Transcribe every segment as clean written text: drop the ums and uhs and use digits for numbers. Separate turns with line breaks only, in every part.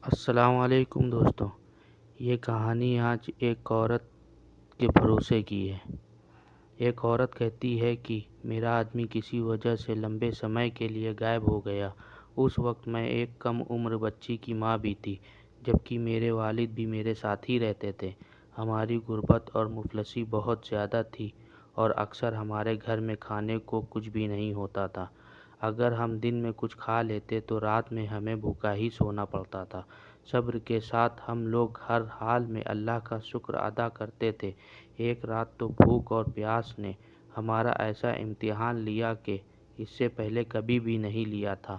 السلام علیکم دوستوں، یہ کہانی آج ایک عورت کے بھروسے کی ہے۔ ایک عورت کہتی ہے کہ میرا آدمی کسی وجہ سے لمبے سمے کے لیے غائب ہو گیا۔ اس وقت میں ایک کم عمر بچی کی ماں بھی تھی، جبکہ میرے والد بھی میرے ساتھ ہی رہتے تھے۔ ہماری غربت اور مفلسی بہت زیادہ تھی اور اکثر ہمارے گھر میں کھانے کو کچھ بھی نہیں ہوتا تھا۔ اگر ہم دن میں کچھ کھا لیتے تو رات میں ہمیں بھوکا ہی سونا پڑتا تھا۔ صبر کے ساتھ ہم لوگ ہر حال میں اللہ کا شکر ادا کرتے تھے۔ ایک رات تو بھوک اور پیاس نے ہمارا ایسا امتحان لیا کہ اس سے پہلے کبھی بھی نہیں لیا تھا۔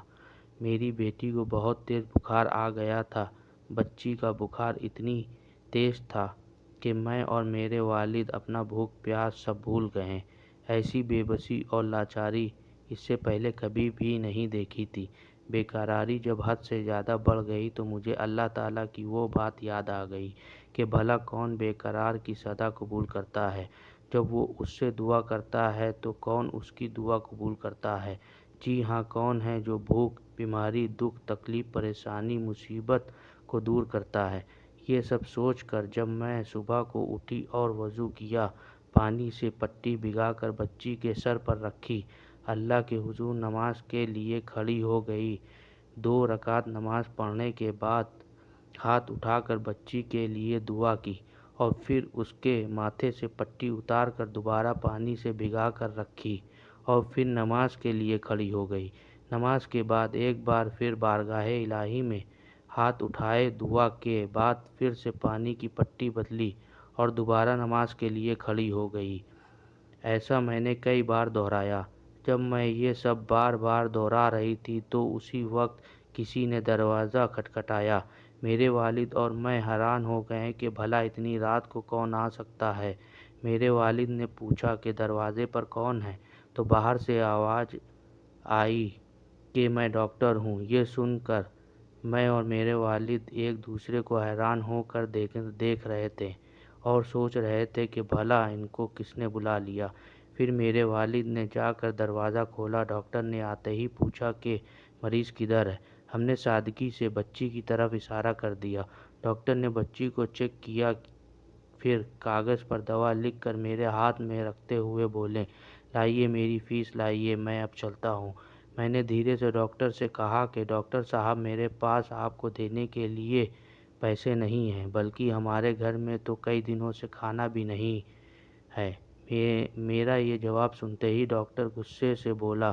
میری بیٹی کو بہت تیز بخار آ گیا تھا۔ بچی کا بخار اتنی تیز تھا کہ میں اور میرے والد اپنا بھوک پیاس سب بھول گئے۔ ایسی بے بسی اور لاچاری اس سے پہلے کبھی بھی نہیں دیکھی تھی۔ بے قراری جب حد سے زیادہ بڑھ گئی تو مجھے اللہ تعالیٰ کی وہ بات یاد آ گئی کہ بھلا کون بے قرار کی صدا قبول کرتا ہے؟ جب وہ اس سے دعا کرتا ہے تو کون اس کی دعا قبول کرتا ہے؟ جی ہاں، کون ہے جو بھوک، بیماری، دکھ، تکلیف، پریشانی، مصیبت کو دور کرتا ہے؟ یہ سب سوچ کر جب میں صبح کو اٹھی اور وضو کیا، پانی سے پٹی بھگا کر بچی کے سر پر رکھی، اللہ کے حضور نماز کے لیے کھڑی ہو گئی، 2 رکعت نماز پڑھنے کے بعد ہاتھ اٹھا کر بچی کے لیے دعا کی اور پھر اس کے ماتھے سے پٹی اتار کر دوبارہ پانی سے بھگا کر رکھی اور پھر نماز کے لیے کھڑی ہو گئی۔ نماز کے بعد ایک بار پھر بارگاہ الہی میں ہاتھ اٹھائے، دعا کے بعد پھر سے پانی کی پٹی بدلی اور دوبارہ نماز کے لیے کھڑی ہو گئی۔ ایسا میں نے کئی بار دہرایا۔ جب میں یہ سب بار بار دہرا رہی تھی تو اسی وقت کسی نے دروازہ کھٹکھٹایا۔ میرے والد اور میں حیران ہو گئے کہ بھلا اتنی رات کو کون آ سکتا ہے۔ میرے والد نے پوچھا کہ دروازے پر کون ہے، تو باہر سے آواز آئی کہ میں ڈاکٹر ہوں۔ یہ سن کر میں اور میرے والد ایک دوسرے کو حیران ہو کر دیکھ رہے تھے اور سوچ رہے تھے کہ بھلا ان کو کس نے بلا لیا۔ پھر میرے والد نے جا کر دروازہ کھولا۔ ڈاکٹر نے آتے ہی پوچھا کہ مریض کدھر ہے؟ ہم نے سادگی سے بچی کی طرف اشارہ کر دیا۔ ڈاکٹر نے بچی کو چیک کیا، پھر کاغذ پر دوا لکھ کر میرے ہاتھ میں رکھتے ہوئے بولے، لائیے میری فیس لائیے، میں اب چلتا ہوں۔ میں نے دھیرے سے ڈاکٹر سے کہا کہ ڈاکٹر صاحب، میرے پاس آپ کو دینے کے لیے پیسے نہیں ہیں، بلکہ ہمارے گھر میں تو کئی دنوں سے کھانا بھی نہیں ہے۔ میرا یہ جواب سنتے ہی ڈاکٹر غصے سے بولا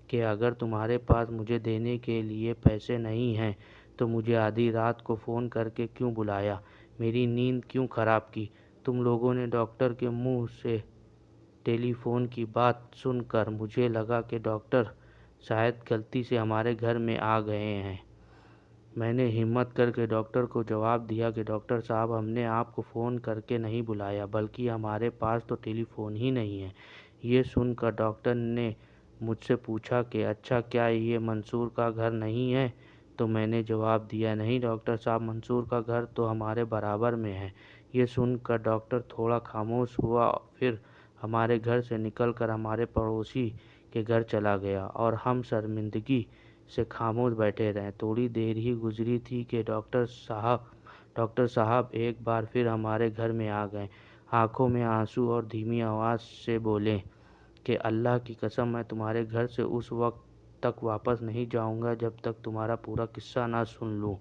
کہ اگر تمہارے پاس مجھے دینے کے لیے پیسے نہیں ہیں تو مجھے آدھی رات کو فون کر کے کیوں بلایا؟ میری نیند کیوں خراب کی؟ تم لوگوں نے ڈاکٹر کے منہ سے ٹیلی فون کی بات سن کر مجھے لگا کہ ڈاکٹر شاید غلطی سے ہمارے گھر میں آ گئے ہیں۔ میں نے ہمت کر کے ڈاکٹر کو جواب دیا کہ ڈاکٹر صاحب، ہم نے آپ کو فون کر کے نہیں بلایا، بلکہ ہمارے پاس تو ٹیلی فون ہی نہیں ہے۔ یہ سن کر ڈاکٹر نے مجھ سے پوچھا کہ اچھا، کیا یہ منصور کا گھر نہیں ہے؟ تو میں نے جواب دیا، نہیں ڈاکٹر صاحب، منصور کا گھر تو ہمارے برابر میں ہے۔ یہ سن کر ڈاکٹر تھوڑا خاموش ہوا، پھر ہمارے گھر سے نکل کر ہمارے پڑوسی کے گھر چلا گیا اور ہم شرمندگی سے خاموش بیٹھے رہے۔ تھوڑی دیر ہی گزری تھی کہ ڈاکٹر صاحب ایک بار پھر ہمارے گھر میں آ گئے، آنکھوں میں آنسو اور دھیمی آواز سے بولے کہ اللہ کی قسم، میں تمہارے گھر سے اس وقت تک واپس نہیں جاؤں گا جب تک تمہارا پورا قصہ نہ سن لوں۔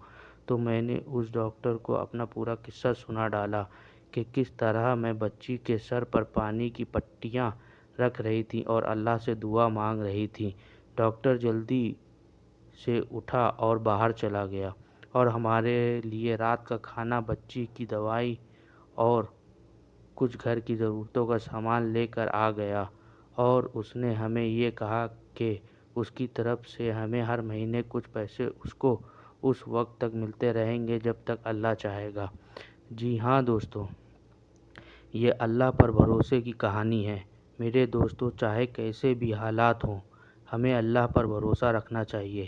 تو میں نے اس ڈاکٹر کو اپنا پورا قصہ سنا ڈالا کہ کس طرح میں بچی کے سر پر پانی کی پٹیاں رکھ رہی تھی اور اللہ سے دعا مانگ رہی تھی۔ ڈاکٹر جلدی سے اٹھا اور باہر چلا گیا اور ہمارے لیے رات کا کھانا، بچی کی دوائی اور کچھ گھر کی ضرورتوں کا سامان لے کر آ گیا، اور اس نے ہمیں یہ کہا کہ اس کی طرف سے ہمیں ہر مہینے کچھ پیسے اس کو اس وقت تک ملتے رہیں گے جب تک اللہ چاہے گا۔ جی ہاں دوستو، یہ اللہ پر بھروسے کی کہانی ہے۔ میرے دوستو، چاہے کیسے بھی حالات ہوں، ہمیں اللہ پر بھروسہ رکھنا چاہیے۔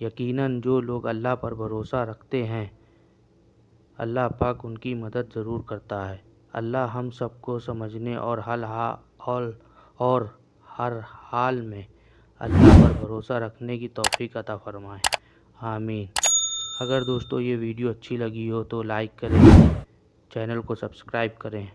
یقیناً جو لوگ اللہ پر بھروسہ رکھتے ہیں، اللہ پاک ان کی مدد ضرور کرتا ہے۔ اللہ ہم سب کو سمجھنے اور ہر حال میں اللہ پر بھروسہ رکھنے کی توفیق عطا فرمائے۔ آمین۔ اگر دوستو یہ ویڈیو اچھی لگی ہو تو لائک کریں، چینل کو سبسکرائب کریں